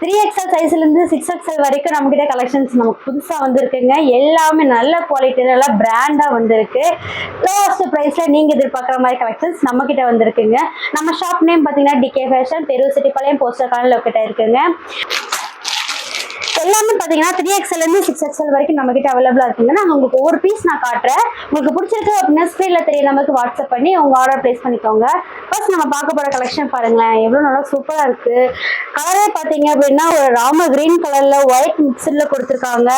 3XL சைஸ்ல இருந்து 6XL வரைக்கும் நம்ம கிட்ட கலெக்ஷன்ஸ் நமக்கு புதுசா வந்திருக்குங்க. எல்லாமே நல்ல குவாலிட்டி, நல்ல பிராண்டா வந்திருக்கு. லோவஸ்ட் பிரைஸ்ல நீங்க எதிர்பார்க்குற மாதிரி கலெக்ஷன்ஸ் நம்ம கிட்ட வந்திருக்குங்க. நம்ம ஷாப் நேம் பாத்தீங்கன்னா டிகே ஃபேஷன், பெருசிட்டிப்பாளையம் போஸ்டர் கார்னர்ல லொக்கேட் ஆயிருக்குங்க. எல்லாமே பாத்தீங்கன்னா 3XL இருந்து 6XL வரைக்கும் நம்ம கிட்ட அவைலபிளா இருக்குங்க. நான் உங்களுக்கு ஒவ்வொரு பீஸ் நான் காட்டுறேன். உங்களுக்கு பிடிச்சிருக்கு அப்படின்னா ஸ்கிரீன்ல தெரிய நமக்கு வாட்ஸ்அப் பண்ணி உங்க ஆர்டர் பிளேஸ் பண்ணிக்கோங்க. ஃபர்ஸ்ட் நம்ம பார்க்க போற கலெக்ஷன் பாருங்களேன், எவ்வளவு நல்லா சூப்பரா இருக்கு. கலரே பாத்தீங்க அப்படின்னா ஒரு ராம கிரீன் கலர்ல ஒயிட் மிக்ஸ்ல கொடுத்துருக்காங்க.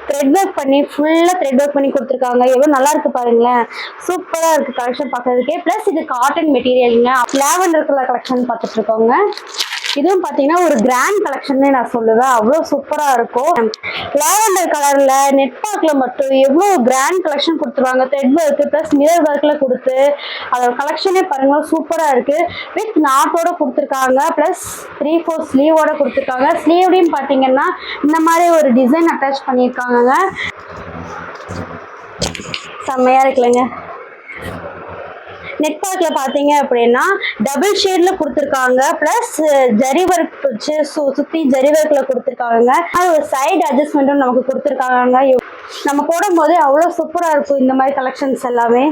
த்ரெட் ஒர்க் பண்ணி ஃபுல்லா த்ரெட் ஒர்க் பண்ணி கொடுத்துருக்காங்க. எவ்வளவு நல்லா இருக்கு பாருங்களேன், சூப்பரா இருக்கு கலெக்ஷன் பார்க்கறதுக்கே. பிளஸ் இது காட்டன் மெட்டீரியலுங்க. லாவெண்டர் கலர் கலெக்ஷன் பார்த்துட்டு இருக்கோங்க. இதுவும் பாத்தீங்கன்னா ஒரு கிராண்ட் கலெக்ஷன் நான் சொல்லுவேன், அவ்வளவு சூப்பரா இருக்கும். லாவெண்டர் கலர்ல நெட் பார்க்ல மட்டும் எவ்வளவு கிராண்ட் கலெக்ஷன் கொடுத்துருவாங்க. த்ரெட் ஒர்க் பிளஸ் மிரர் ஒர்க்ல கொடுத்து அதோட கலெக்ஷனே பாருங்க சூப்பரா இருக்கு. வித் நாட்டோட கொடுத்துருக்காங்க. பிளஸ் 3/4 ஸ்லீவோட கொடுத்துருக்காங்க. ஸ்லீவ்லையும் பாத்தீங்கன்னா இந்த மாதிரி ஒரு டிசைன் அட்டாச் பண்ணியிருக்காங்க. செம்மையா இருக்குல்லங்க. நெட் பார்க்ல பாத்தீங்க அப்படின்னா டபுள் ஷேட்ல கொடுத்துருக்காங்க. பிளஸ் ஜரி ஒர்க் வச்சு சுத்தி ஜரி ஒர்க்ல கொடுத்துருக்காங்க. ஒரு சைடு அட்ஜஸ்ட்மெண்ட்டும் நமக்கு கொடுத்துருக்காங்க. நம்ம போடும் போது அவ்வளவு சூப்பரா இருக்கும் இந்த மாதிரி கலெக்ஷன்ஸ் எல்லாமே.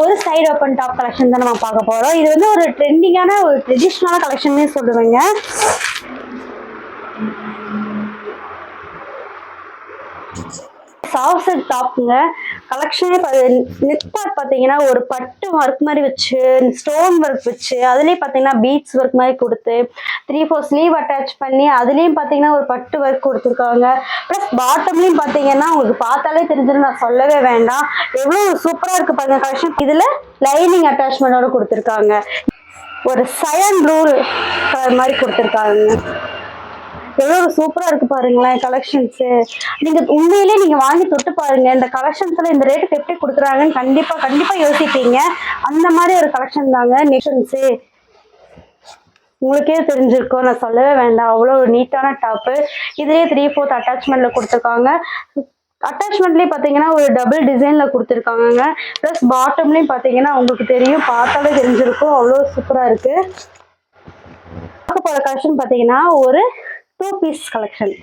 ஒரு சைடு ஓப்பன் டாப் கலெக்ஷன் தான் நம்ம பார்க்க போறோம். இது வந்து ஒரு ட்ரெண்டிங்கான ஒரு ட்ரெடிஷ்னலான கலெக்ஷன் சொல்லுவேங்க. சாஃப்ட் டாப்ங்க கலெக்ஷனே. நெக் பார்ட் பார்த்தீங்கன்னா ஒரு பட்டு ஒர்க் மாதிரி வச்சு ஸ்டோன் ஒர்க் வச்சு அதுலேயும் பார்த்தீங்கன்னா பீட்ஸ் ஒர்க் மாதிரி கொடுத்து 3/4 ஸ்லீவ் அட்டாச் பண்ணி அதுலேயும் பார்த்தீங்கன்னா ஒரு பட்டு ஒர்க் கொடுத்துருக்காங்க. ப்ளஸ் பாட்டம்லையும் பார்த்தீங்கன்னா உங்களுக்கு பார்த்தாலே தெரிஞ்சிடும், நான் சொல்லவே வேண்டாம், எவ்வளோ சூப்பராக இருக்கு பாருங்க கலெக்ஷன். இதில் லைனிங் அட்டாச்மெண்டோட கொடுத்துருக்காங்க. ஒரு சயன் ப்ளூ கலர் மாதிரி கொடுத்துருக்காங்க. எவ்வளவு சூப்பரா இருக்கு பாருங்களேன் கலெக்ஷன்ஸ். நீங்க உண்மையிலே நீங்க வாங்கி தொட்டு பாருங்க, இந்த கலெக்ஷன்ஸ்ல இந்த ரேட்டுக்கு எப்படி கொடுக்குறாங்கன்னு கண்டிப்பா யோசிப்பீங்க. அந்த மாதிரி ஒரு கலெக்ஷன் தாங்க நேஷன்ஸ். உங்களுக்கே தெரிஞ்சிருக்கும், நான் சொல்லவே வேண்டாம், அவ்வளோ ஒரு நீட்டான டாப்பு. இதுலயே 3/4 அட்டாச்மெண்ட்ல கொடுத்துருக்காங்க. அட்டாச்மெண்ட்லயே பாத்தீங்கன்னா ஒரு டபுள் டிசைன்ல கொடுத்துருக்காங்க. பிளஸ் பாட்டம்லயும் பாத்தீங்கன்னா உங்களுக்கு தெரியும், பார்த்தாலே தெரிஞ்சிருக்கும், அவ்வளோ சூப்பரா இருக்கு. பார்க்க போற கலெக்ஷன் பாத்தீங்கன்னா ஒரு 2 பீஸ் கலெக்ஷன்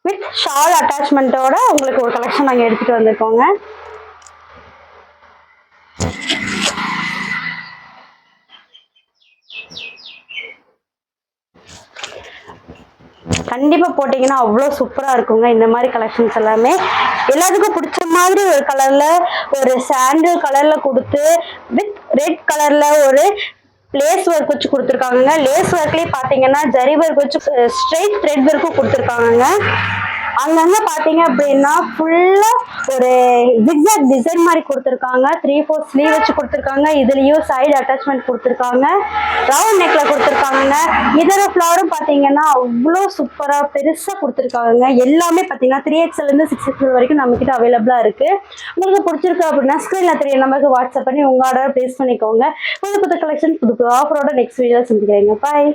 வித் ஷால் அட்டாச்மெண்டோட உங்களுக்கு ஒரு கலெக்ஷன் நாங்கள் எடுத்துட்டு வந்திருக்கோங்க. கண்டிப்பா போட்டீங்கன்னா அவ்வளோ சூப்பரா இருக்குங்க. இந்த மாதிரி கலெக்ஷன்ஸ் எல்லாமே எல்லாத்துக்கும் பிடிச்ச மாதிரி ஒரு கலர்ல ஒரு சாண்டில் கலர்ல கொடுத்து வித் ரெட் கலர்ல ஒரு லேஸ் ஒர்க் வச்சு கொடுத்துருக்காங்க. லேஸ் ஒர்க்லயே பாத்தீங்கன்னா ஜரி ஒர்க் வச்சு ஸ்ட்ரெயிட் த்ரெட் ஒர்க்கும் கொடுத்துருக்காங்க. அங்கங்க பாத்தீங்க அப்படின்னா ஃபுல்லா ஒரு ஜிக்ஸாக் டிசைன் மாதிரி கொடுத்துருக்காங்க. 3/4 ஸ்லீவ் வச்சு கொடுத்துருக்காங்க. இதுலயும் சைடு அட்டாச்மெண்ட் கொடுத்துருக்காங்க. ரவுண்ட் நெக்ல கொடுத்துருக்காங்க. இதர ஃபிளவரும் பாத்தீங்கன்னா அவ்வளோ சூப்பரா பெருசா கொடுத்துருக்காங்க. எல்லாமே பாத்தீங்கன்னா 3XL இருந்து 6XL வரைக்கும் நம்ம கிட்ட அவைலபிளா இருக்கு. உங்களுக்கு பிடிச்சிருக்கு அப்படின்னா ஸ்கிரீன்ல தெரிய நம்பருக்கு வாட்ஸ்அப் பண்ணி உங்க ஆர்டர் பிளேஸ் பண்ணிக்கோங்க. புது புது கலெக்ஷன் புது ஆஃபரோட நெக்ஸ்ட் வீடியோ சந்திக்கிறேங்க. பாய்.